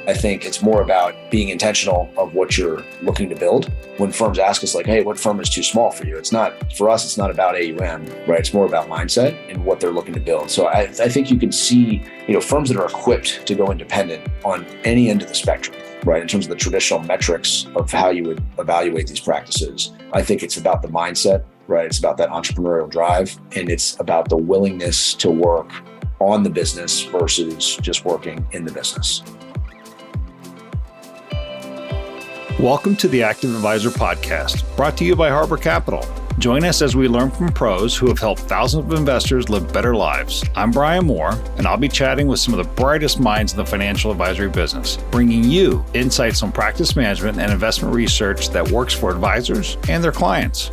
I think it's more about being intentional of what you're looking to build. When firms ask us like, hey, what firm is too small for you? For us, it's not about AUM, right? It's more about mindset and what they're looking to build. So I think you can see, firms that are equipped to go independent on any end of the spectrum, right? In terms of the traditional metrics of how you would evaluate these practices. I think it's about the mindset, right? It's about that entrepreneurial drive, and it's about the willingness to work on the business versus just working in the business. Welcome to the Active Advisor Podcast, brought to you by Harbor Capital. Join us as we learn from pros who have helped thousands of investors live better lives. I'm Brian Moore, and I'll be chatting with some of the brightest minds in the financial advisory business, bringing you insights on practice management and investment research that works for advisors and their clients.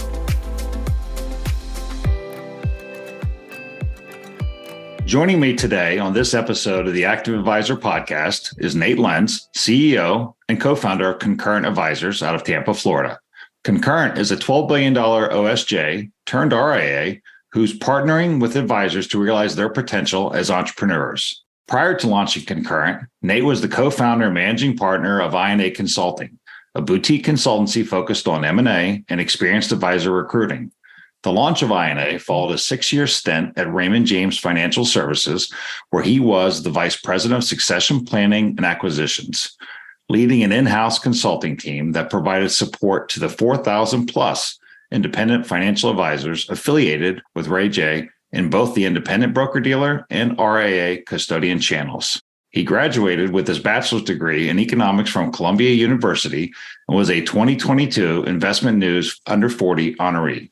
Joining me today on this episode of the Active Advisor Podcast is Nate Lenz, CEO and co-founder of Concurrent Advisors out of Tampa, Florida. Concurrent is a $12 billion OSJ turned RIA who's partnering with advisors to realize their potential as entrepreneurs. Prior to launching Concurrent, Nate was the co-founder and managing partner of INA Consulting, a boutique consultancy focused on M&A and experienced advisor recruiting. The launch of INA followed a 6-year stint at Raymond James Financial Services, where he was the vice president of succession planning and acquisitions, leading an in-house consulting team that provided support to the 4,000 plus independent financial advisors affiliated with Ray J in both the independent broker-dealer and RIA custodian channels. He graduated with his bachelor's degree in economics from Columbia University and was a 2022 Investment News Under 40 honoree.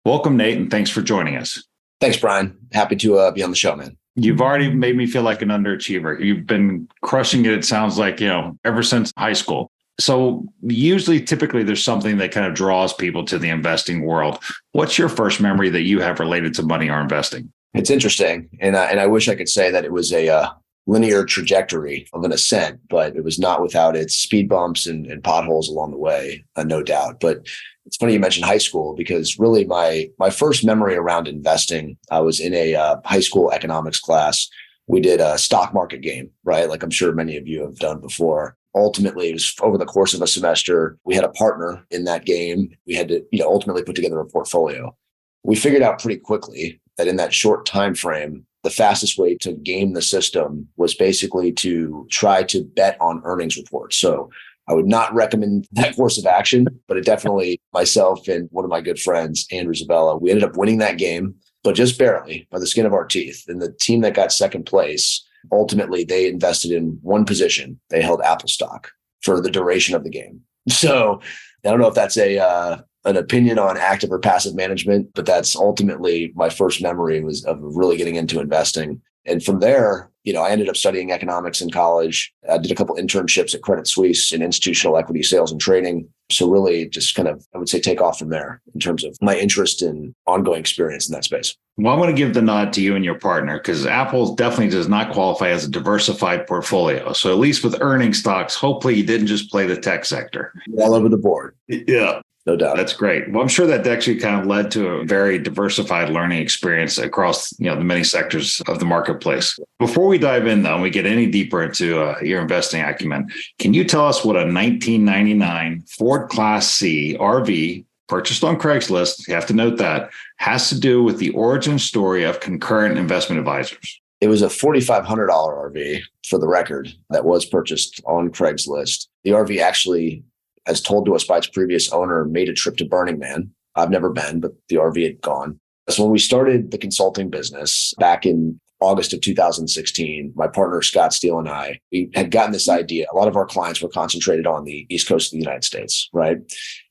Welcome, Nate, and thanks for joining us. Thanks, Brian. Happy to be on the show, man. You've already made me feel like an underachiever. You've been crushing it, it sounds like, ever since high school. So typically, there's something that kind of draws people to the investing world. What's your first memory that you have related to money or investing? It's interesting. And I wish I could say that it was a linear trajectory of an ascent, but it was not without its speed bumps and potholes along the way, no doubt. But it's funny you mentioned high school, because really my first memory around investing, I was in a high school economics class. We did a stock market game, right? Like I'm sure many of you have done before. Ultimately, it was over the course of a semester. We had a partner in that game. We had to, ultimately put together a portfolio. We figured out pretty quickly that in that short time frame, the fastest way to game the system was basically to try to bet on earnings reports. So I would not recommend that course of action, but it definitely, myself and one of my good friends, Andrew Zabella, we ended up winning that game, but just barely, by the skin of our teeth. And the team that got second place, ultimately, they invested in one position. They held Apple stock for the duration of the game. So I don't know if that's an opinion on active or passive management, but that's ultimately my first memory was of really getting into investing. And from there, I ended up studying economics in college. I did a couple internships at Credit Suisse in institutional equity sales and trading. So really just kind of, I would say, take off from there in terms of my interest and ongoing experience in that space. Well, I'm going to give the nod to you and your partner, because Apple definitely does not qualify as a diversified portfolio. So at least with earning stocks, hopefully you didn't just play the tech sector. All over the board. Yeah. No doubt. That's great. Well, I'm sure that actually kind of led to a very diversified learning experience across, the many sectors of the marketplace. Before we dive in, though, and we get any deeper into your investing acumen, can you tell us what a 1999 Ford Class C RV purchased on Craigslist, you have to note that, has to do with the origin story of Concurrent Investment Advisors? It was a $4,500 RV, for the record, that was purchased on Craigslist. The RV actually, as told to us by its previous owner, made a trip to Burning Man. I've never been, but the RV had gone. So when we started the consulting business back in August of 2016, my partner, Scott Steele, and I, we had gotten this idea. A lot of our clients were concentrated on the East Coast of the United States, right?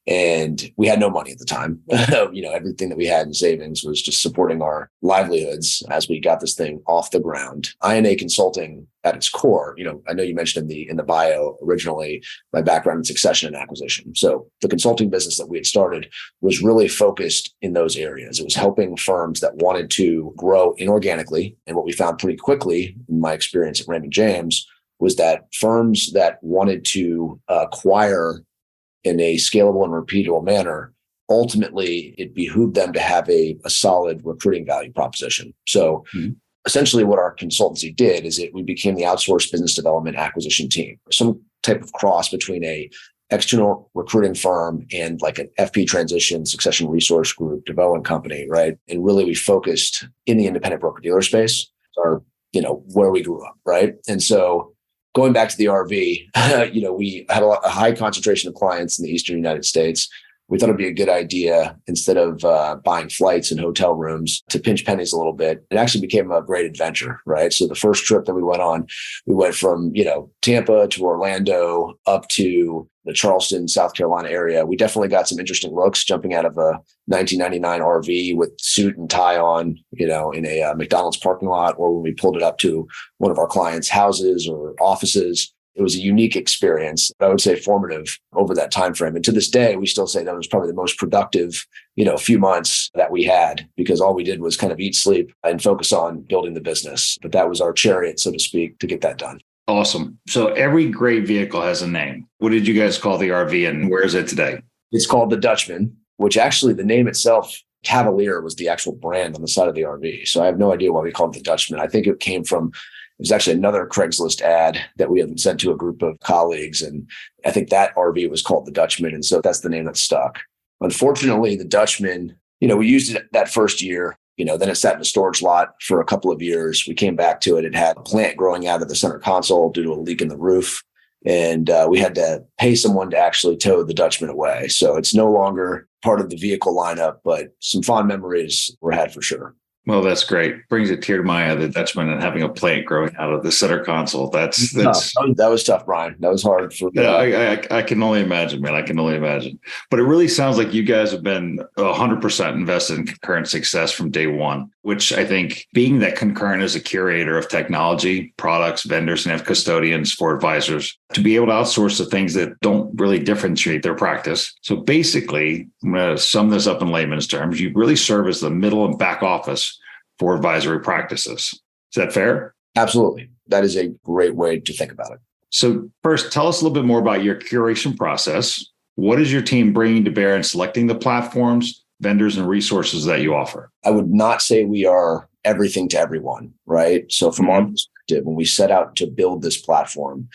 And we had no money at the time. Everything that we had in savings was just supporting our livelihoods as we got this thing off the ground. INA Consulting at its core, I know you mentioned in the bio originally, my background in succession and acquisition. So the consulting business that we had started was really focused in those areas. It was helping firms that wanted to grow inorganically. And what we found pretty quickly in my experience at Raymond James was that firms that wanted to acquire in a scalable and repeatable manner, ultimately it behooved them to have a solid recruiting value proposition. So essentially what our consultancy did is we became the outsourced business development acquisition team, some type of cross between a external recruiting firm and like an FP transition succession resource group development company, right? And really we focused in the independent broker dealer space, or, where we grew up, right? And so going back to the RV, we had a high concentration of clients in the Eastern United States. We thought it'd be a good idea, instead of buying flights and hotel rooms, to pinch pennies a little bit. It actually became a great adventure, right? So the first trip that we went on, we went from, Tampa to Orlando up to the Charleston, South Carolina area. We definitely got some interesting looks jumping out of a 1999 RV with suit and tie on, in a McDonald's parking lot, or when we pulled it up to one of our clients' houses or offices. It was a unique experience, I would say formative over that time frame. And to this day, we still say that was probably the most productive, few months that we had, because all we did was kind of eat, sleep, and focus on building the business. But that was our chariot, so to speak, to get that done. Awesome. So every great vehicle has a name. What did you guys call the RV, and where is it today? It's called the Dutchman, which actually the name itself, Cavalier, was the actual brand on the side of the RV. So I have no idea why we called it the Dutchman. I think it came from, it was actually another Craigslist ad that we had sent to a group of colleagues. And I think that RV was called the Dutchman. And so that's the name that stuck. Unfortunately, the Dutchman, we used it that first year, then it sat in a storage lot for a couple of years. We came back to it. It had a plant growing out of the center console due to a leak in the roof. And we had to pay someone to actually tow the Dutchman away. So it's no longer part of the vehicle lineup, but some fond memories were had for sure. Well, that's great. Brings a tear to my eye, the Dutchman, and having a plant growing out of the center console. That was tough, Brian. That was hard for me. Yeah, I can only imagine, man. I can only imagine. But it really sounds like you guys have been 100% invested in Concurrent success from day one, which I think, being that Concurrent is a curator of technology, products, vendors, and have custodians for advisors, to be able to outsource the things that don't really differentiate their practice. So basically, I'm going to sum this up in layman's terms. You really serve as the middle and back office for advisory practices. Is that fair? Absolutely. That is a great way to think about it. So first, tell us a little bit more about your curation process. What is your team bringing to bear in selecting the platforms, vendors, and resources that you offer? I would not say we are everything to everyone, right? So from our perspective, when we set out to build this platform,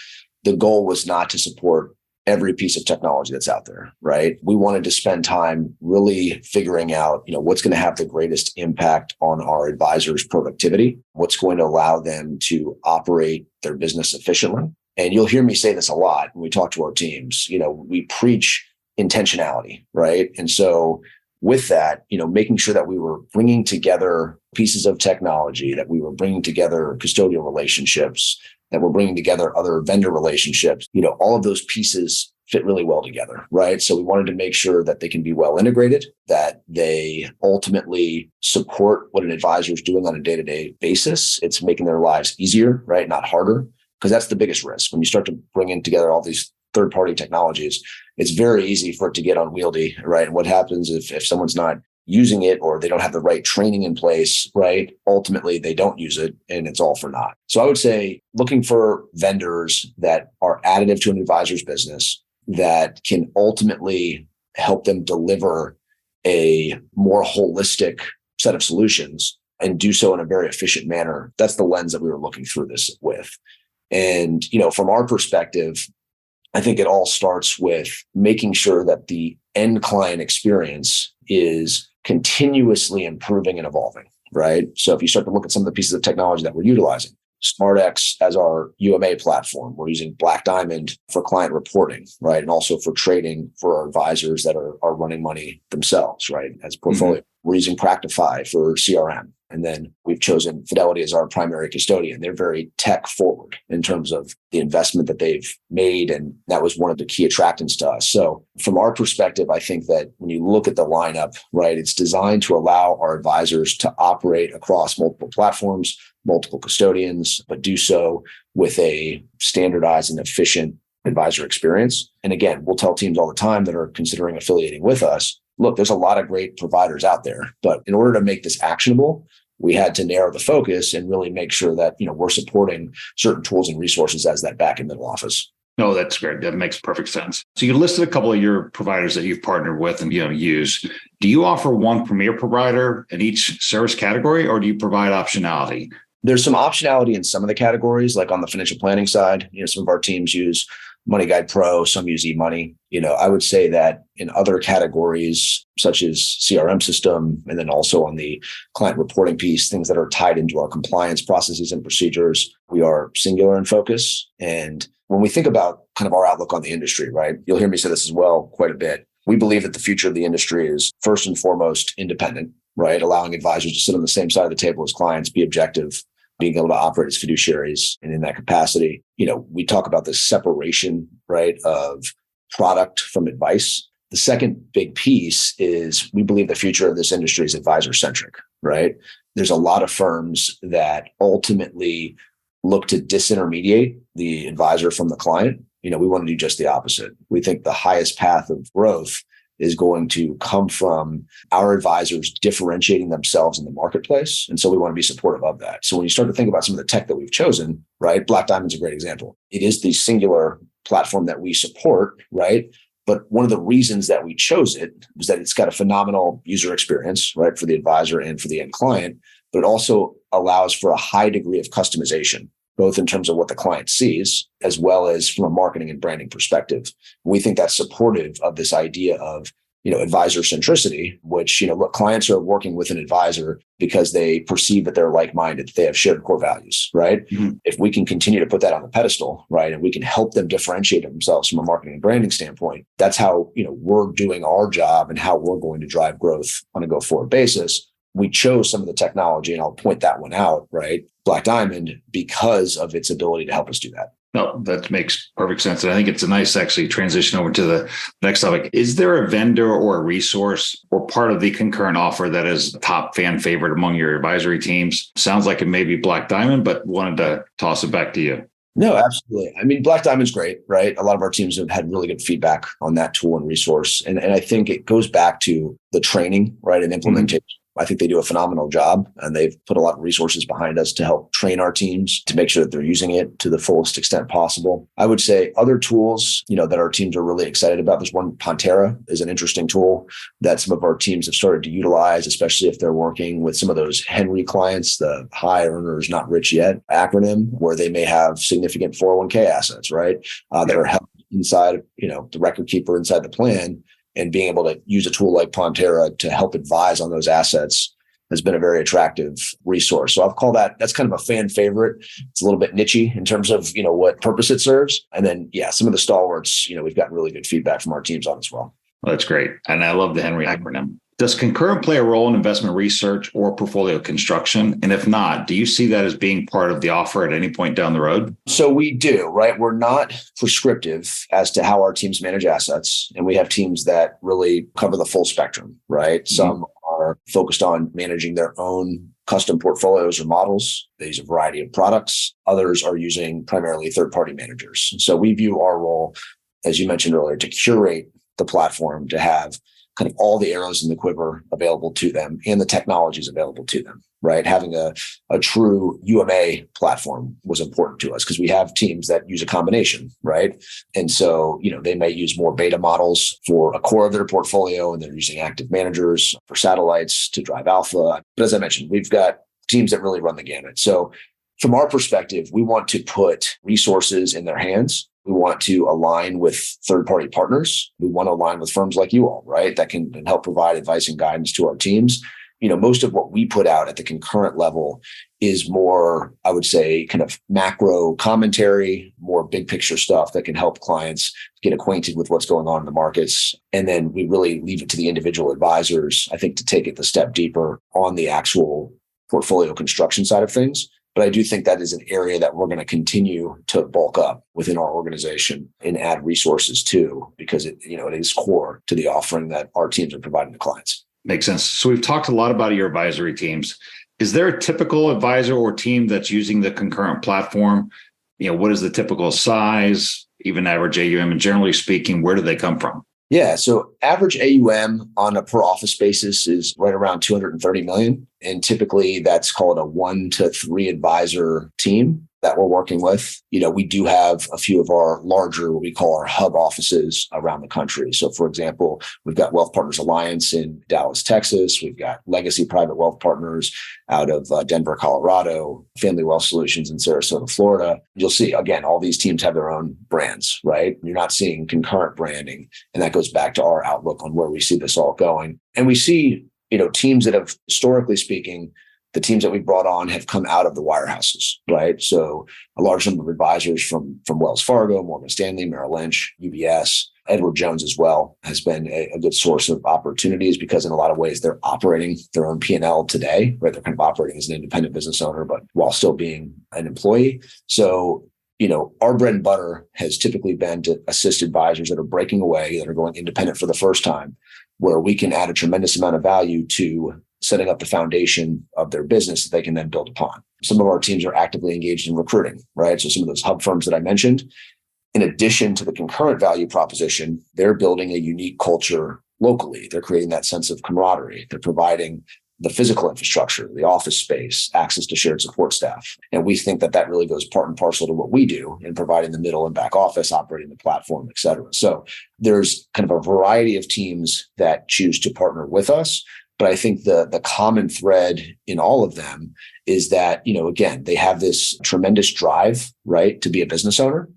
the goal was not to support every piece of technology that's out there, right? We wanted to spend time really figuring out, what's going to have the greatest impact on our advisors' productivity, what's going to allow them to operate their business efficiently. And you'll hear me say this a lot when we talk to our teams. We preach intentionality, right? And so with that, making sure that we were bringing together pieces of technology, that we were bringing together custodial relationships, that we're bringing together other vendor relationships, all of those pieces fit really well together, right? So we wanted to make sure that they can be well integrated, that they ultimately support what an advisor is doing on a day-to-day basis. It's making their lives easier, right? Not harder, because that's the biggest risk. When you start to bring in together all these third-party technologies, it's very easy for it to get unwieldy, right? And what happens if someone's not using it, or they don't have the right training in place, right? Ultimately, they don't use it and it's all for naught. So I would say looking for vendors that are additive to an advisor's business, that can ultimately help them deliver a more holistic set of solutions and do so in a very efficient manner. That's the lens that we were looking through this with. And, from our perspective, I think it all starts with making sure that the end client experience is continuously improving and evolving, right? So if you start to look at some of the pieces of technology that we're utilizing, SmartX as our UMA platform, we're using Black Diamond for client reporting, right? And also for trading for our advisors that are running money themselves, right? As portfolio. Mm-hmm. We're using Practify for CRM. And then we've chosen Fidelity as our primary custodian. They're very tech forward in terms of the investment that they've made. And that was one of the key attractants to us. So from our perspective, I think that when you look at the lineup, right, it's designed to allow our advisors to operate across multiple platforms, multiple custodians, but do so with a standardized and efficient advisor experience. And again, we'll tell teams all the time that are considering affiliating with us, look, there's a lot of great providers out there, but in order to make this actionable, we had to narrow the focus and really make sure that, we're supporting certain tools and resources as that back and middle office. No, that's great. That makes perfect sense. So you listed a couple of your providers that you've partnered with and use. Do you offer one premier provider in each service category, or do you provide optionality? There's some optionality in some of the categories, like on the financial planning side. Some of our teams use Money Guide Pro, some use eMoney. I would say that in other categories, such as CRM system, and then also on the client reporting piece, things that are tied into our compliance processes and procedures, we are singular in focus. And when we think about kind of our outlook on the industry, right, you'll hear me say this as well quite a bit. We believe that the future of the industry is first and foremost independent, right? Allowing advisors to sit on the same side of the table as clients, be objective, being able to operate as fiduciaries. And in that capacity, we talk about this separation, right, of product from advice. The second big piece is we believe the future of this industry is advisor-centric, right? There's a lot of firms that ultimately look to disintermediate the advisor from the client. We want to do just the opposite. We think the highest path of growth is going to come from our advisors differentiating themselves in the marketplace. And so we want to be supportive of that. So when you start to think about some of the tech that we've chosen, right, Black Diamond's a great example. It is the singular platform that we support, right? But one of the reasons that we chose it was that it's got a phenomenal user experience, right, for the advisor and for the end client, but it also allows for a high degree of customization, both in terms of what the client sees, as well as from a marketing and branding perspective. We think that's supportive of this idea of, advisor centricity, which, look, clients are working with an advisor because they perceive that they're like-minded, that they have shared core values, right? Mm-hmm. If we can continue to put that on the pedestal, right, and we can help them differentiate themselves from a marketing and branding standpoint, that's how, we're doing our job and how we're going to drive growth on a go-forward basis. We chose some of the technology, and I'll point that one out, right? Black Diamond, because of its ability to help us do that. No, that makes perfect sense. And I think it's a nice actually transition over to the next topic. Is there a vendor or a resource or part of the Concurrent offer that is top fan favorite among your advisory teams? Sounds like it may be Black Diamond, but wanted to toss it back to you. No, absolutely. I mean, Black Diamond's great, right? A lot of our teams have had really good feedback on that tool and resource. And I think it goes back to the training, right, and implementation. Mm-hmm. I think they do a phenomenal job, and they've put a lot of resources behind us to help train our teams to make sure that they're using it to the fullest extent possible. I would say other tools, that our teams are really excited about. There's one, Pantera is an interesting tool that some of our teams have started to utilize, especially if they're working with some of those Henry clients, the high earners, not rich yet acronym, where they may have significant 401k assets, right? That are held inside, the record keeper inside the plan. And being able to use a tool like Pantera to help advise on those assets has been a very attractive resource. So I'll call that's kind of a fan favorite. It's a little bit niche in terms of, what purpose it serves. And then, some of the stalwarts, we've gotten really good feedback from our teams on as well. Well, that's great. And I love the Henry acronym. Does Concurrent play a role in investment research or portfolio construction? And if not, do you see that as being part of the offer at any point down the road? So we do, right? We're not prescriptive as to how our teams manage assets. And we have teams that really cover the full spectrum, right? Mm-hmm. Some are focused on managing their own custom portfolios or models. They use a variety of products. Others are using primarily third-party managers. So we view our role, as you mentioned earlier, to curate the platform, to have kind of all the arrows in the quiver available to them and the technologies available to them, right? Having a true UMA platform was important to us because we have teams that use a combination, right? And so, they may use more beta models for a core of their portfolio, and they're using active managers for satellites to drive alpha. But as I mentioned, we've got teams that really run the gamut. So from our perspective, we want to put resources in their hands. We want to align with third-party partners. We want to align with firms like you all, right? That can help provide advice and guidance to our teams. Most of what we put out at the Concurrent level is more, I would say, kind of macro commentary, more big picture stuff that can help clients get acquainted with what's going on in the markets. And then we really leave it to the individual advisors, I think, to take it the step deeper on the actual portfolio construction side of things. But I do think that is an area that we're going to continue to bulk up within our organization and add resources to, because it is core to the offering that our teams are providing to clients. Makes sense. So we've talked a lot about your advisory teams. Is there a typical advisor or team that's using the Concurrent platform? What is the typical size, even average AUM, and generally speaking, where do they come from? Yeah. So average AUM on a per office basis is right around 230 million. And typically that's called a 1 to 3 advisor team. that we're working with. We do have a few of our larger, what we call our hub offices around the country. So for example, we've got Wealth Partners Alliance in Dallas, Texas. We've got Legacy Private Wealth Partners out of Denver, Colorado, Family Wealth Solutions in Sarasota, Florida. You'll see, again, all these teams have their own brands, right? You're not seeing concurrent branding. And that goes back to our outlook on where we see this all going. And we see, teams that have, historically speaking, the teams that we brought on have come out of the wirehouses, right? So a large number of advisors from Wells Fargo, Morgan Stanley, Merrill Lynch, UBS, Edward Jones as well has been a good source of opportunities because in a lot of ways they're operating their own P&L today, right? They're kind of operating as an independent business owner, but while still being an employee. So, our bread and butter has typically been to assist advisors that are breaking away, that are going independent for the first time, where we can add a tremendous amount of value to setting up the foundation of their business that they can then build upon. Some of our teams are actively engaged in recruiting, right? So some of those hub firms that I mentioned, in addition to the concurrent value proposition, they're building a unique culture locally. They're creating that sense of camaraderie. They're providing the physical infrastructure, the office space, access to shared support staff. And we think that really goes part and parcel to what we do in providing the middle and back office, operating the platform, et cetera. So there's kind of a variety of teams that choose to partner with us. But I think the common thread in all of them is that, again, they have this tremendous drive, right, to be a business owner.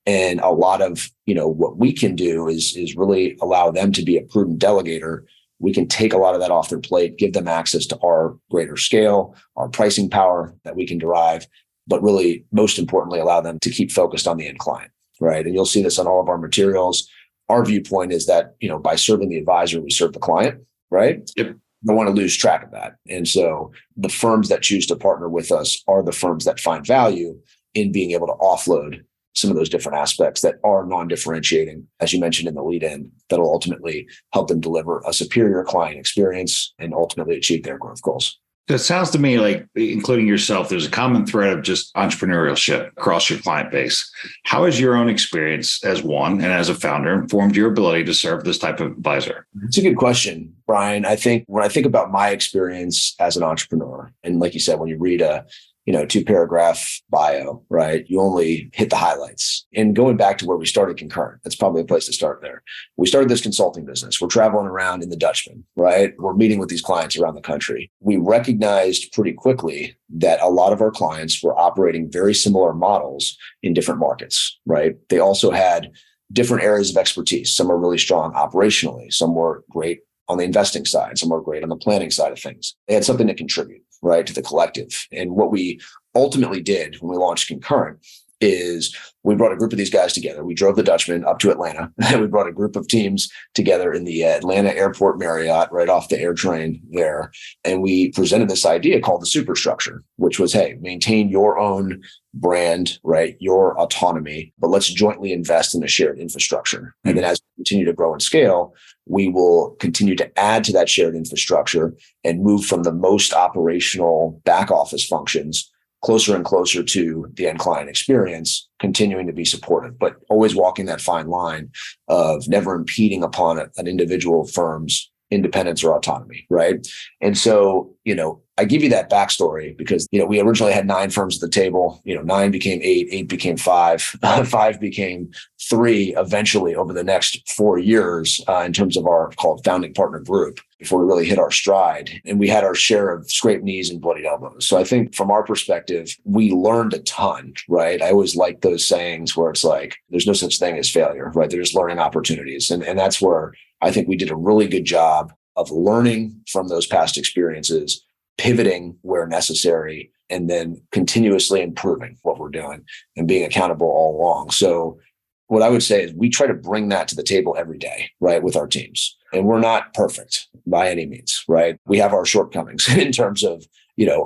And a lot of, what we can do is really allow them to be a prudent delegator. We can take a lot of that off their plate, give them access to our greater scale, our pricing power that we can derive, but really, most importantly, allow them to keep focused on the end client, right? And you'll see this on all of our materials. Our viewpoint is that, by serving the advisor, we serve the client, right? Yep. Don't want to lose track of that. And so the firms that choose to partner with us are the firms that find value in being able to offload some of those different aspects that are non-differentiating, as you mentioned in the lead in, that'll ultimately help them deliver a superior client experience and ultimately achieve their growth goals. It sounds to me like, including yourself, there's a common thread of just entrepreneurship across your client base. How has your own experience as one and as a founder informed your ability to serve this type of advisor? It's a good question, Brian. I think when I think about my experience as an entrepreneur, and like you said, when you read a 2-paragraph bio, right? You only hit the highlights. And going back to where we started Concurrent, that's probably a place to start there. We started this consulting business. We're traveling around in the Dutchman, right? We're meeting with these clients around the country. We recognized pretty quickly that a lot of our clients were operating very similar models in different markets, right? They also had different areas of expertise. Some are really strong operationally. Some were great on the investing side. Some were great on the planning side of things. They had something to contribute, right, to the collective. And what we ultimately did when we launched Concurrent is we brought a group of these guys together. We drove the Dutchman up to Atlanta. We brought a group of teams together in the Atlanta Airport Marriott, right off the air train there. And we presented this idea called the superstructure, which was, hey, maintain your own brand, right, your autonomy, but let's jointly invest in a shared infrastructure. And then as we continue to grow and scale, we will continue to add to that shared infrastructure and move from the most operational back office functions closer and closer to the end client experience, continuing to be supportive, but always walking that fine line of never impeding upon an individual firm's independence or autonomy, right? And so, I give you that backstory because, we originally had 9 firms at the table, 9 became 8 became 5, 5 became 3 eventually over the next 4 years in terms of our called founding partner group before we really hit our stride. And we had our share of scraped knees and bloodied elbows. So I think from our perspective, we learned a ton, right? I always like those sayings where it's like, there's no such thing as failure, right? There's learning opportunities. And that's where I think we did a really good job of learning from those past experiences, pivoting where necessary, and then continuously improving what we're doing and being accountable all along. So what I would say is we try to bring that to the table every day, right, with our teams. And we're not perfect by any means, right? We have our shortcomings in terms of,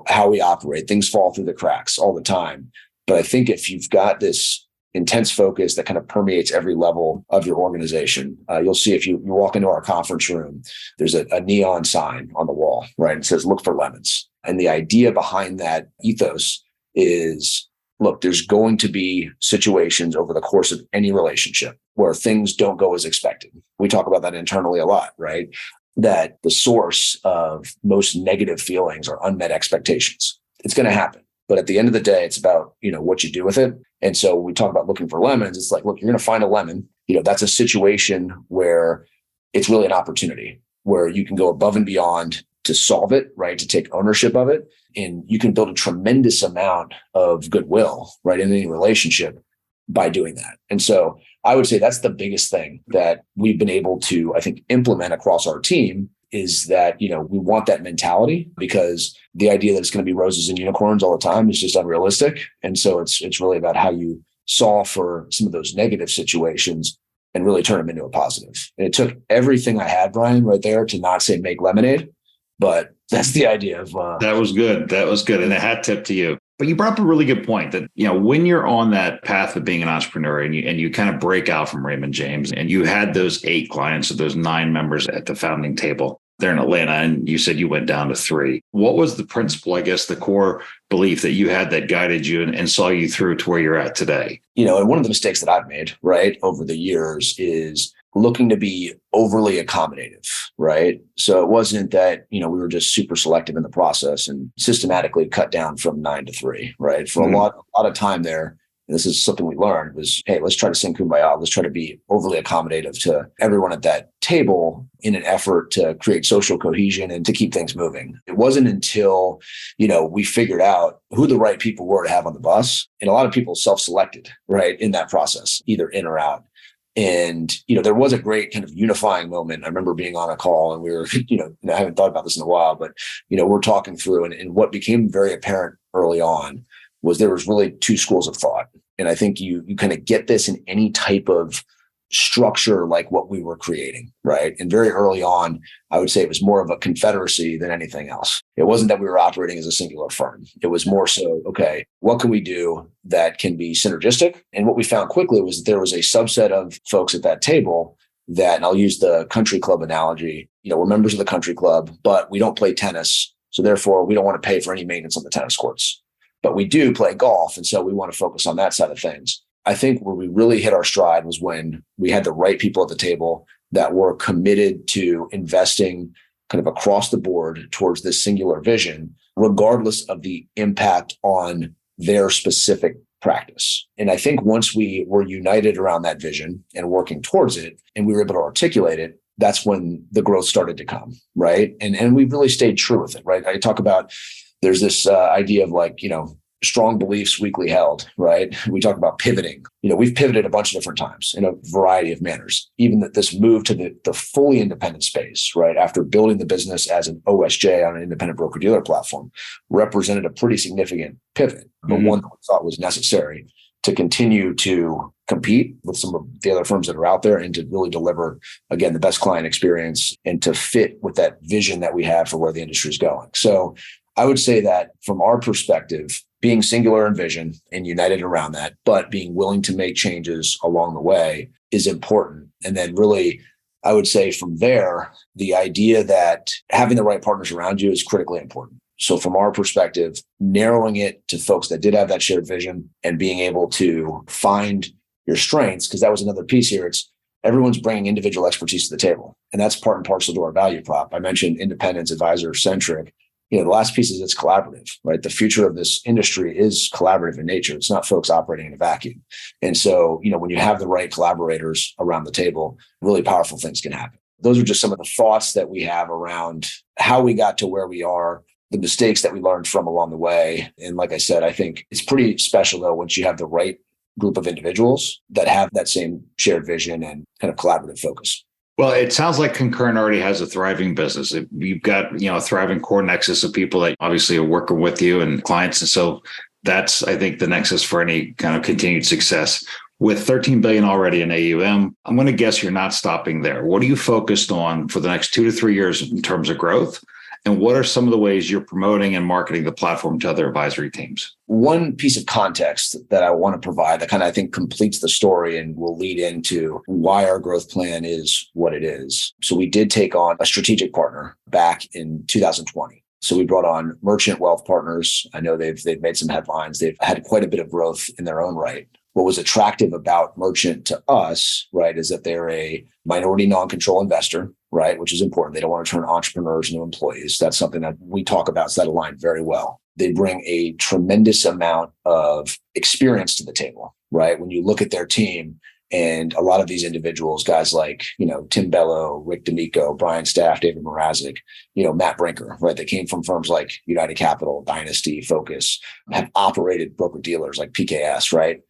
how we operate. Things fall through the cracks all the time. But I think if you've got this intense focus that kind of permeates every level of your organization. You'll see if you walk into our conference room, there's a neon sign on the wall, right? It says, look for lemons. And the idea behind that ethos is, look, there's going to be situations over the course of any relationship where things don't go as expected. We talk about that internally a lot, right? That the source of most negative feelings are unmet expectations. It's going to happen. But at the end of the day, it's about, what you do with it. And so when we talk about looking for lemons, it's like, look, you're going to find a lemon. That's a situation where it's really an opportunity where you can go above and beyond to solve it, right? To take ownership of it. And you can build a tremendous amount of goodwill, right? In any relationship by doing that. And so I would say that's the biggest thing that we've been able to, I think, implement across our team is that, we want that mentality, because the idea that it's going to be roses and unicorns all the time is just unrealistic. And so it's really about how you solve for some of those negative situations and really turn them into a positive. And it took everything I had, Brian, right there to not say make lemonade, but that's the idea of that was good. That was good. And a hat tip to you. But you brought up a really good point that, when you're on that path of being an entrepreneur and you kind of break out from Raymond James and you had those 8 clients or those 9 members at the founding table there in Atlanta, and you said you went down to 3. What was the principle, I guess, the core belief that you had that guided you and saw you through to where you're at today? And one of the mistakes that I've made, right, over the years is looking to be overly accommodative, right? So it wasn't that, we were just super selective in the process and systematically cut down from 9 to 3, right? For a lot of time there, and this is something we learned was, hey, let's try to sing Kumbaya. Let's try to be overly accommodative to everyone at that table in an effort to create social cohesion and to keep things moving. It wasn't until, we figured out who the right people were to have on the bus. And a lot of people self-selected, right, in that process, either in or out. And, there was a great kind of unifying moment. I remember being on a call and we were, I haven't thought about this in a while, but, we're talking through and what became very apparent early on was there was really 2 schools of thought. And I think you kind of get this in any type of structure like what we were creating, right? And very early on, I would say it was more of a confederacy than anything else. It wasn't that we were operating as a singular firm. It was more so, okay, what can we do that can be synergistic? And what we found quickly was that there was a subset of folks at that table that, and I'll use the country club analogy, we're members of the country club, but we don't play tennis. So therefore, we don't want to pay for any maintenance on the tennis courts. But we do play golf. And so we want to focus on that side of things. I think where we really hit our stride was when we had the right people at the table that were committed to investing kind of across the board towards this singular vision, regardless of the impact on their specific practice. And I think once we were united around that vision and working towards it, and we were able to articulate it, that's when the growth started to come, right? And we really stayed true with it, right? I talk about there's this idea of like, strong beliefs weakly held, right? We talk about pivoting. We've pivoted a bunch of different times in a variety of manners. Even that this move to the fully independent space, right? After building the business as an OSJ on an independent broker-dealer platform represented a pretty significant pivot, but one that we thought was necessary to continue to compete with some of the other firms that are out there and to really deliver, again, the best client experience and to fit with that vision that we have for where the industry is going. So I would say that from our perspective, being singular in vision and united around that, but being willing to make changes along the way is important. And then really, I would say from there, the idea that having the right partners around you is critically important. So from our perspective, narrowing it to folks that did have that shared vision and being able to find your strengths, because that was another piece here. It's everyone's bringing individual expertise to the table. And that's part and parcel to our value prop. I mentioned independence, advisor-centric. The last piece is it's collaborative, right? The future of this industry is collaborative in nature. It's not folks operating in a vacuum. And so, when you have the right collaborators around the table, really powerful things can happen. Those are just some of the thoughts that we have around how we got to where we are, the mistakes that we learned from along the way. And like I said, I think it's pretty special though, once you have the right group of individuals that have that same shared vision and kind of collaborative focus. Well, it sounds like Concurrent already has a thriving business. You've got, a thriving core nexus of people that obviously are working with you and clients. And so that's, I think, the nexus for any kind of continued success. With 13 billion already in AUM, I'm going to guess you're not stopping there. What are you focused on for the next 2 to 3 years in terms of growth? And what are some of the ways you're promoting and marketing the platform to other advisory teams? One piece of context that I want to provide that kind of, I think, completes the story and will lead into why our growth plan is what it is. So we did take on a strategic partner back in 2020. So we brought on Merchant Wealth Partners. I know they've made some headlines. They've had quite a bit of growth in their own right. What was attractive about Merchant to us, right, is that they're a minority non-control investor, right, which is important. They don't want to turn entrepreneurs into employees. That's something that we talk about. So that aligned very well. they bring a tremendous amount of experience to the table, right? When you look at their team, and a lot of these individuals, guys like, Tim Bello, Rick D'Amico, Brian Staff, David Mrazek, Matt Brinker, right? They came from firms like United Capital, Dynasty, Focus, have operated broker dealers like PKS, right?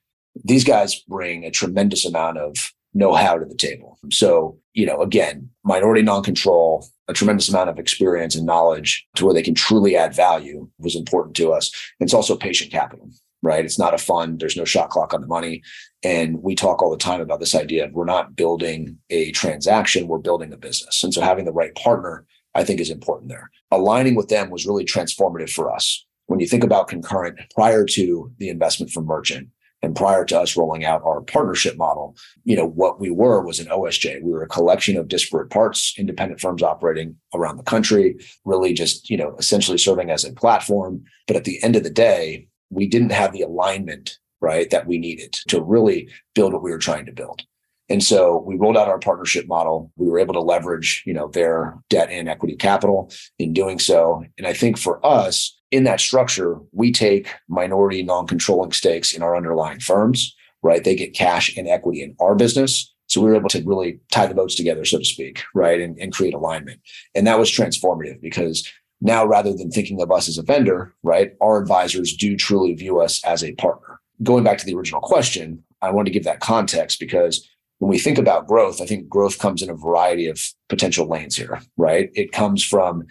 These guys bring a tremendous amount of know-how to the table. So, again, minority non-control, a tremendous amount of experience and knowledge to where they can truly add value was important to us. And it's also patient capital, right? It's not a fund. There's no shot clock on the money. And we talk all the time about this idea of we're not building a transaction, we're building a business. And so having the right partner, I think, is important there. Aligning with them was really transformative for us. When you think about Concurrent, prior to the investment from Merchant, and prior to us rolling out our partnership model, what we were was an OSJ. We were a collection of disparate parts, independent firms operating around the country, really just, essentially serving as a platform. But at the end of the day, we didn't have the alignment, right, that we needed to really build what we were trying to build. And so we rolled out our partnership model. We were able to leverage, their debt and equity capital in doing so. And I think for us, in that structure, we take minority non-controlling stakes in our underlying firms, right? They get cash and equity in our business. So we were able to really tie the boats together, so to speak, right? And create alignment. And that was transformative because now, rather than thinking of us as a vendor, right, our advisors do truly view us as a partner. Going back to the original question, I want to give that context because when we think about growth, I think growth comes in a variety of potential lanes here, right? It comes from,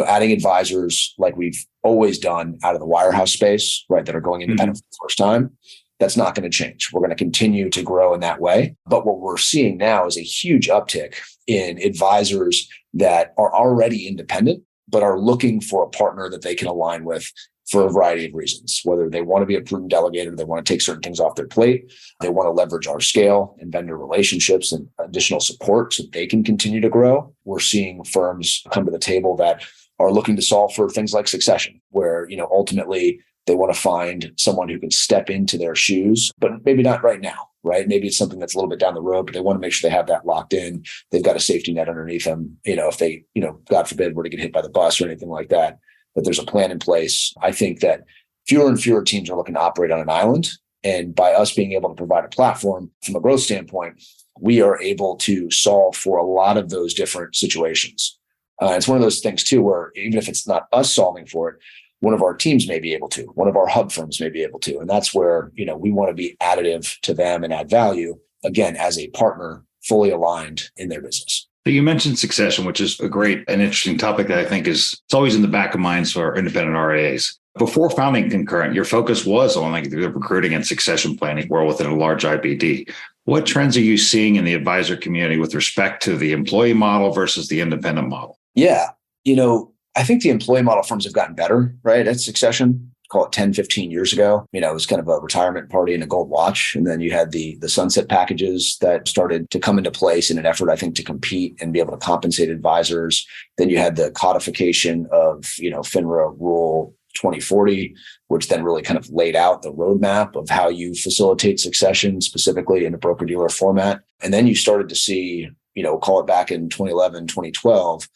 adding advisors like we've always done out of the wirehouse space, right, that are going independent for the first time. That's not going to change. We're going to continue to grow in that way. But what we're seeing now is a huge uptick in advisors that are already independent, but are looking for a partner that they can align with for a variety of reasons, whether they want to be a prudent delegator, they want to take certain things off their plate, they want to leverage our scale and vendor relationships and additional support so they can continue to grow. We're seeing firms come to the table that are looking to solve for things like succession, where, ultimately they want to find someone who can step into their shoes, but maybe not right now, right? Maybe it's something that's a little bit down the road, but they want to make sure they have that locked in. They've got a safety net underneath them. If they, God forbid, were to get hit by the bus or anything like that, that there's a plan in place. I think that fewer and fewer teams are looking to operate on an island. And by us being able to provide a platform from a growth standpoint, we are able to solve for a lot of those different situations. It's one of those things too, where even if it's not us solving for it, one of our teams may be able to, one of our hub firms may be able to. And that's where, we want to be additive to them and add value, again, as a partner fully aligned in their business. So you mentioned succession, which is a great and interesting topic that I think it's always in the back of minds for independent RIAs. Before founding Concurrent, your focus was on the recruiting and succession planning world within a large IBD. What trends are you seeing in the advisor community with respect to the employee model versus the independent model? Yeah. I think the employee model firms have gotten better, right, at succession. Call it 10, 15 years ago. It was kind of a retirement party and a gold watch. And then you had the sunset packages that started to come into place in an effort, I think, to compete and be able to compensate advisors. Then you had the codification of, FINRA Rule 2040, which then really kind of laid out the roadmap of how you facilitate succession specifically in a broker-dealer format. And then you started to see, call it back in 2011, 2012,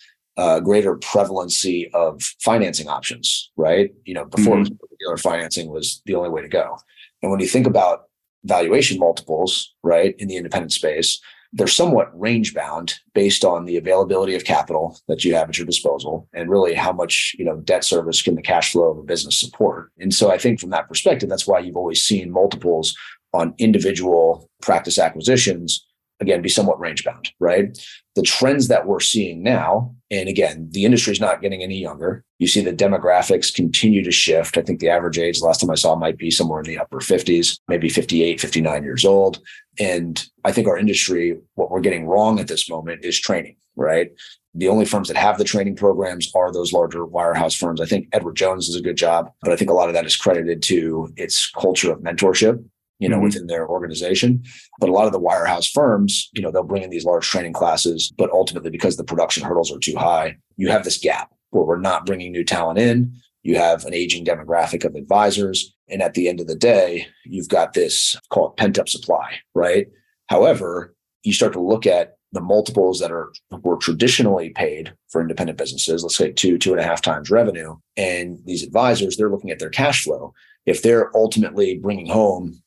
greater prevalency of financing options, right? Before dealer financing was the only way to go. And when you think about valuation multiples, right, in the independent space, they're somewhat range bound based on the availability of capital that you have at your disposal and really how much, debt service can the cash flow of a business support. And so I think from that perspective, that's why you've always seen multiples on individual practice acquisitions, again, be somewhat range bound, right? The trends that we're seeing now, and again, the industry is not getting any younger. You see the demographics continue to shift. I think the average age, last time I saw, might be somewhere in the upper 50s, maybe 58, 59 years old. And I think our industry, what we're getting wrong at this moment is training, right? The only firms that have the training programs are those larger wirehouse firms. I think Edward Jones does a good job, but I think a lot of that is credited to its culture of mentorship, within their organization. But a lot of the wirehouse firms, they'll bring in these large training classes, but ultimately because the production hurdles are too high, you have this gap where we're not bringing new talent in. You have an aging demographic of advisors. And at the end of the day, you've got this, call it pent up supply, right? However, you start to look at the multiples that were traditionally paid for independent businesses, let's say 2.5 times revenue. And these advisors, they're looking at their cash flow. If they're ultimately bringing home,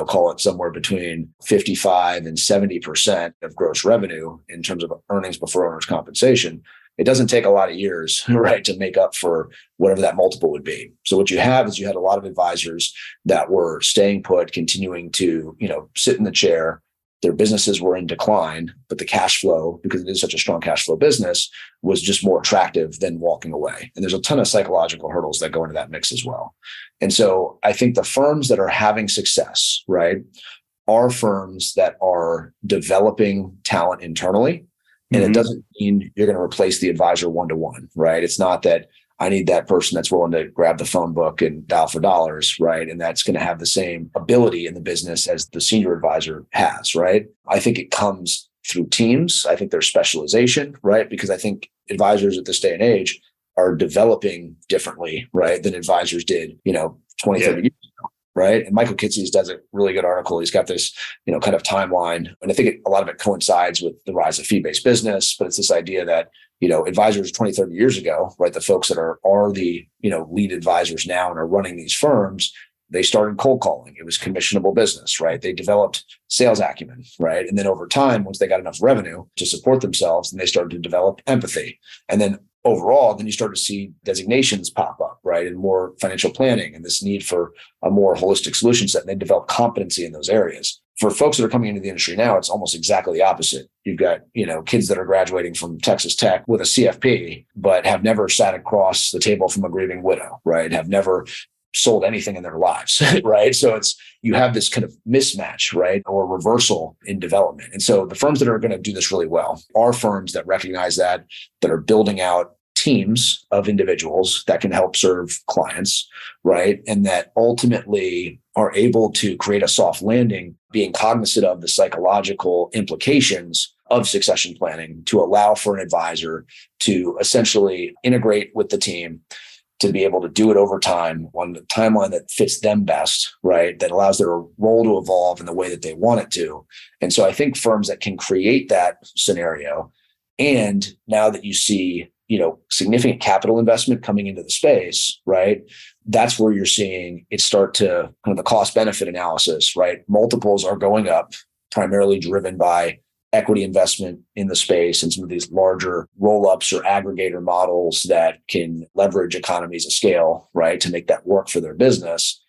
call it somewhere between 55 and 70% of gross revenue in terms of earnings before owner's compensation, it doesn't take a lot of years, right, to make up for whatever that multiple would be. So what you have is you had a lot of advisors that were staying put, continuing to, sit in the chair. Their businesses were in decline, but the cash flow, because it is such a strong cash flow business, was just more attractive than walking away. And there's a ton of psychological hurdles that go into that mix as well. And so I think the firms that are having success, right, are firms that are developing talent internally. And it doesn't mean you're going to replace the advisor one-to-one, right? It's not that I need that person that's willing to grab the phone book and dial for dollars, right? And that's going to have the same ability in the business as the senior advisor has, right? I think it comes through teams. I think there's specialization, right? Because I think advisors at this day and age are developing differently, right, than advisors did, 20, 30 years ago. Right. And Michael Kitces does a really good article. He's got this, kind of timeline. And I think a lot of it coincides with the rise of fee-based business. But it's this idea that, advisors 20, 30 years ago, right, the folks that are the, lead advisors now and are running these firms, they started cold calling. It was commissionable business, right? They developed sales acumen, right? And then over time, once they got enough revenue to support themselves, then they started to develop empathy. And then overall, then you start to see designations pop up, right? And more financial planning and this need for a more holistic solution set. And they develop competency in those areas. For folks that are coming into the industry now, it's almost exactly the opposite. You've got, kids that are graduating from Texas Tech with a CFP, but have never sat across the table from a grieving widow, right? Have never sold anything in their lives, right? So you have this kind of mismatch, right? Or reversal in development. And so the firms that are going to do this really well are firms that recognize that are building out teams of individuals that can help serve clients, right? And that ultimately are able to create a soft landing, being cognizant of the psychological implications of succession planning to allow for an advisor to essentially integrate with the team, to be able to do it over time on the timeline that fits them best, right? That allows their role to evolve in the way that they want it to. And so I think firms that can create that scenario, and now that you see, significant capital investment coming into the space, right? That's where you're seeing it start to kind of the cost benefit analysis, right? Multiples are going up, primarily driven by equity investment in the space and some of these larger roll-ups or aggregator models that can leverage economies of scale, right, to make that work for their business,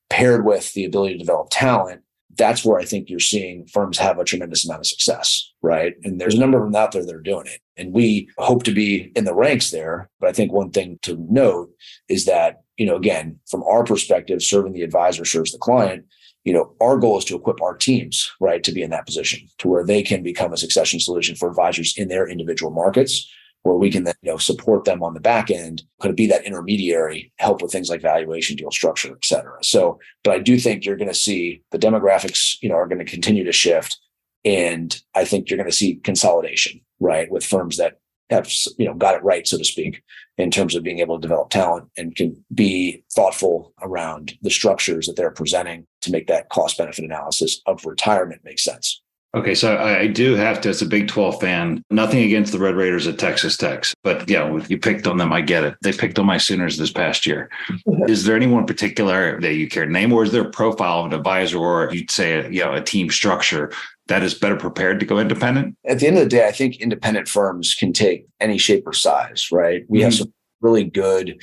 paired with the ability to develop talent. That's where I think you're seeing firms have a tremendous amount of success, right? And there's a number of them out there that are doing it. And we hope to be in the ranks there. But I think one thing to note is that, again, from our perspective, serving the advisor serves the client. Our goal is to equip our teams, right, to be in that position to where they can become a succession solution for advisors in their individual markets, where we can then, support them on the back end, kind of be that intermediary, help with things like valuation, deal structure, et cetera. So, but I do think you're going to see the demographics, are going to continue to shift. And I think you're going to see consolidation, right, with firms that have, got it right, so to speak, in terms of being able to develop talent and can be thoughtful around the structures that they're presenting to make that cost benefit analysis of retirement make sense. Okay, so I do have to, as a Big 12 fan, nothing against the Red Raiders at Texas Tech, but you picked on them. I get it. They picked on my Sooners this past year. Is there anyone in particular that you care to name, or is there a profile of an advisor, or you'd say a team structure that is better prepared to go independent? At the end of the day, I think independent firms can take any shape or size, right? We have some really good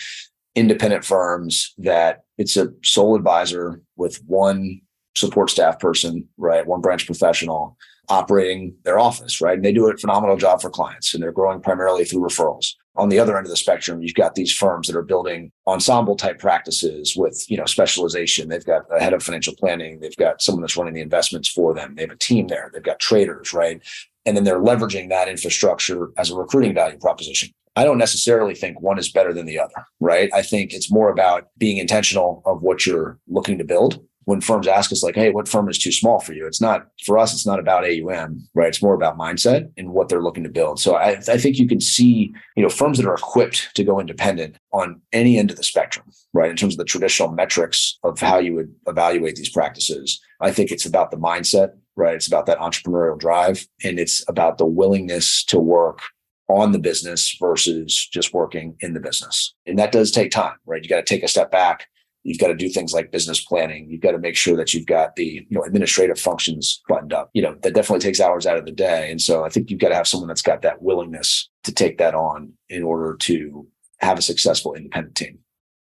independent firms that it's a sole advisor with one support staff person, right? One branch professional operating their office, right? And they do a phenomenal job for clients, and they're growing primarily through referrals. On the other end of the spectrum, you've got these firms that are building ensemble type practices with, specialization. They've got a head of financial planning. They've got someone that's running the investments for them. They have a team there. They've got traders, right? And then they're leveraging that infrastructure as a recruiting value proposition. I don't necessarily think one is better than the other, right? I think it's more about being intentional of what you're looking to build. When firms ask us like, hey, what firm is too small for you? It's not, for us, it's not about AUM, right? It's more about mindset and what they're looking to build. So I think you can see, firms that are equipped to go independent on any end of the spectrum, right? In terms of the traditional metrics of how you would evaluate these practices. I think it's about the mindset, right? It's about that entrepreneurial drive, and it's about the willingness to work on the business versus just working in the business. And that does take time, right? You got to take a step back. You've got to do things like business planning. You've got to make sure that you've got the administrative functions buttoned up. That definitely takes hours out of the day. And so I think you've got to have someone that's got that willingness to take that on in order to have a successful independent team.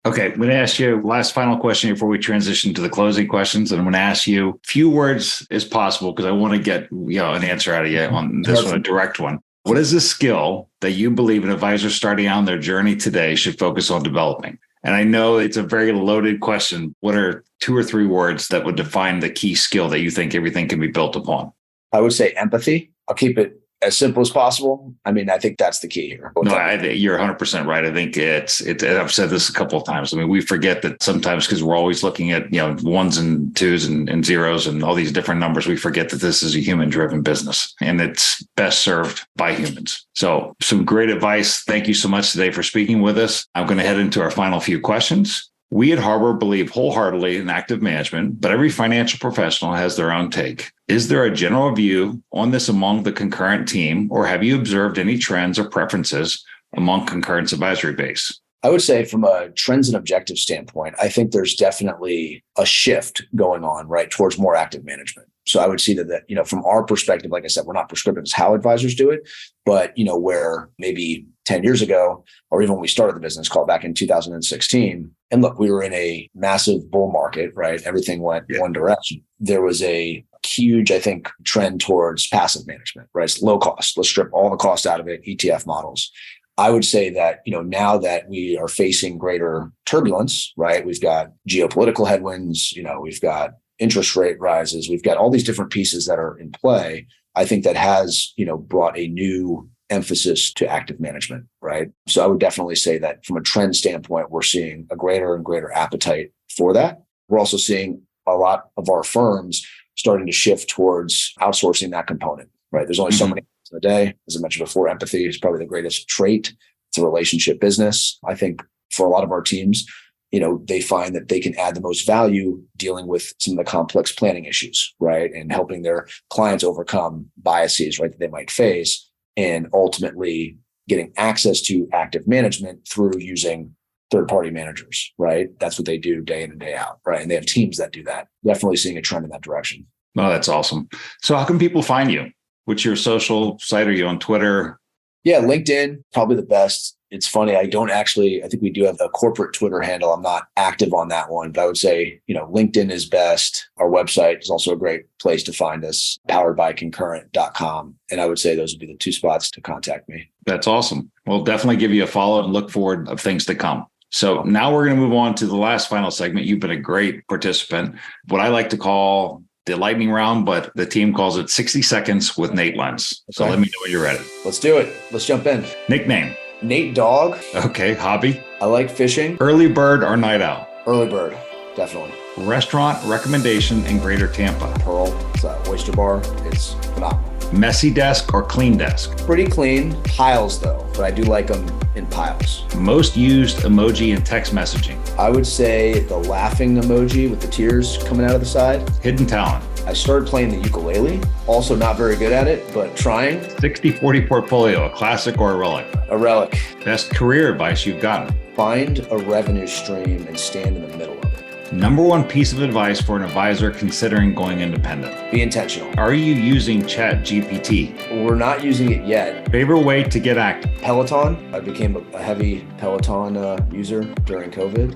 Okay, I'm going to ask you last final question before we transition to the closing questions. And I'm going to ask you few words as possible because I want to get an answer out of you on this one, a direct one. What is a skill that you believe an advisor starting out on their journey today should focus on developing? And I know it's a very loaded question. What are 2 or 3 words that would define the key skill that you think everything can be built upon? I would say empathy. I'll keep it as simple as possible. I think that's the key here. No, you're 100% right. I think it's. I've said this a couple of times. We forget that sometimes because we're always looking at, ones and twos and zeros and all these different numbers. We forget that this is a human driven business and it's best served by humans. So some great advice. Thank you so much today for speaking with us. I'm going to head into our final few questions. We at Harbor believe wholeheartedly in active management, but every financial professional has their own take. Is there a general view on this among the Concurrent team, or have you observed any trends or preferences among Concurrent's advisory base? I would say from a trends and objectives standpoint, I think there's definitely a shift going on, right, towards more active management. So I would see that, from our perspective, like I said, we're not prescriptive as how advisors do it, but, where maybe 10 years ago, or even when we started the business, called back in 2016, and look, we were in a massive bull market, right? Everything went one direction. There was a huge, I think, trend towards passive management, right? It's low cost. Let's strip all the cost out of it, ETF models. I would say that, now that we are facing greater turbulence, right? We've got geopolitical headwinds, we've got interest rate rises, we've got all these different pieces that are in play. I think that has, brought a new emphasis to active management, right? So I would definitely say that from a trend standpoint, we're seeing a greater and greater appetite for that. We're also seeing a lot of our firms starting to shift towards outsourcing that component, right? There's only so many in a day. As I mentioned before, empathy is probably the greatest trait. It's a relationship business. I think for a lot of our teams, they find that they can add the most value dealing with some of the complex planning issues, right? And helping their clients overcome biases, right, that they might face, and ultimately getting access to active management through using third-party managers, right? That's what they do day in and day out, right? And they have teams that do that. Definitely seeing a trend in that direction. Oh, that's awesome. So how can people find you? What's your social site? Are you on Twitter? Yeah, LinkedIn, probably the best. It's funny. I think we do have a corporate Twitter handle. I'm not active on that one, but I would say, LinkedIn is best. Our website is also a great place to find us, poweredbyconcurrent.com. And I would say those would be the 2 spots to contact me. That's awesome. We'll definitely give you a follow and look forward of things to come. So now we're going to move on to the last final segment. You've been a great participant. What I like to call the lightning round, but the team calls it 60 seconds with Nate Lenz. So let me know when you're ready. Let's do it. Let's jump in. Nickname? Nate Dog. Okay. Hobby? I like fishing. Early bird or night owl? Early bird, definitely. Restaurant recommendation in Greater Tampa? Pearl. It's an oyster bar. It's phenomenal. Messy desk or clean desk? Pretty clean. Piles though, but I do like them in piles. Most used emoji in text messaging? I would say the laughing emoji with the tears coming out of the side. Hidden talent? I started playing the ukulele. Also not very good at it, but trying. 60-40 portfolio, a classic or a relic? A relic. Best career advice you've gotten? Find a revenue stream and stand in the middle of it. Number 1 piece of advice for an advisor considering going independent? Be intentional. Are you using ChatGPT? We're not using it yet. Favorite way to get active? Peloton. I became a heavy Peloton user during COVID.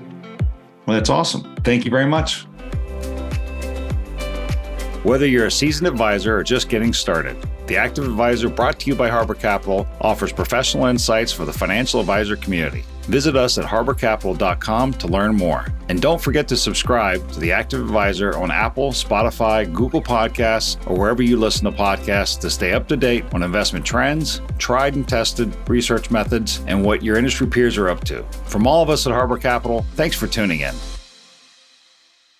Well, that's awesome. Thank you very much. Whether you're a seasoned advisor or just getting started, the Active Advisor, brought to you by Harbor Capital, offers professional insights for the financial advisor community. Visit us at harborcapital.com to learn more. And don't forget to subscribe to the Active Advisor on Apple, Spotify, Google Podcasts, or wherever you listen to podcasts to stay up to date on investment trends, tried and tested research methods, and what your industry peers are up to. From all of us at Harbor Capital, thanks for tuning in.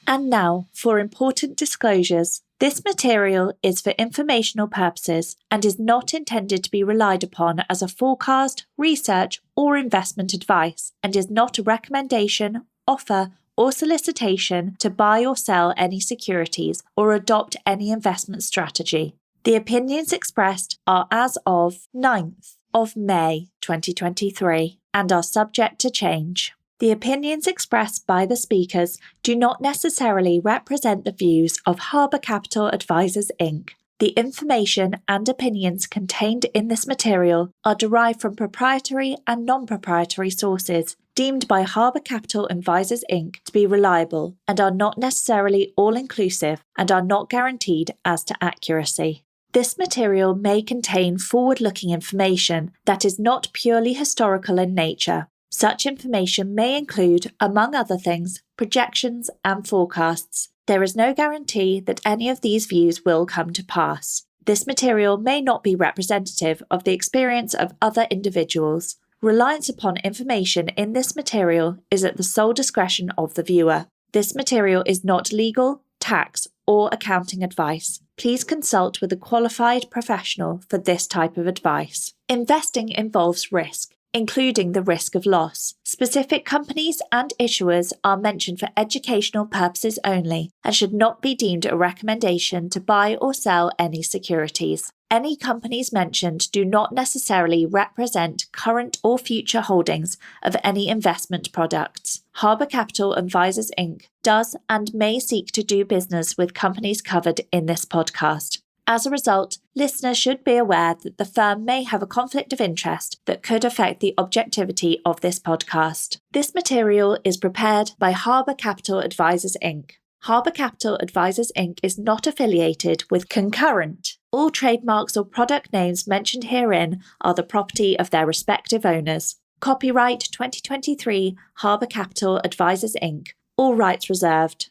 And now for important disclosures. This material is for informational purposes and is not intended to be relied upon as a forecast, research, or investment advice, and is not a recommendation, offer, or solicitation to buy or sell any securities or adopt any investment strategy. The opinions expressed are as of 9th of May 2023 and are subject to change. The opinions expressed by the speakers do not necessarily represent the views of Harbour Capital Advisors Inc. The information and opinions contained in this material are derived from proprietary and non-proprietary sources deemed by Harbour Capital Advisors Inc. to be reliable and are not necessarily all-inclusive and are not guaranteed as to accuracy. This material may contain forward-looking information that is not purely historical in nature. Such information may include, among other things, projections and forecasts. There is no guarantee that any of these views will come to pass. This material may not be representative of the experience of other individuals. Reliance upon information in this material is at the sole discretion of the viewer. This material is not legal, tax, or accounting advice. Please consult with a qualified professional for this type of advice. Investing involves risk, including the risk of loss. Specific companies and issuers are mentioned for educational purposes only and should not be deemed a recommendation to buy or sell any securities. Any companies mentioned do not necessarily represent current or future holdings of any investment products. Harbour Capital Advisors Inc. does and may seek to do business with companies covered in this podcast. As a result, listeners should be aware that the firm may have a conflict of interest that could affect the objectivity of this podcast. This material is prepared by Harbour Capital Advisors Inc. Harbour Capital Advisors Inc. is not affiliated with Concurrent. All trademarks or product names mentioned herein are the property of their respective owners. Copyright 2023 Harbour Capital Advisors Inc. All rights reserved.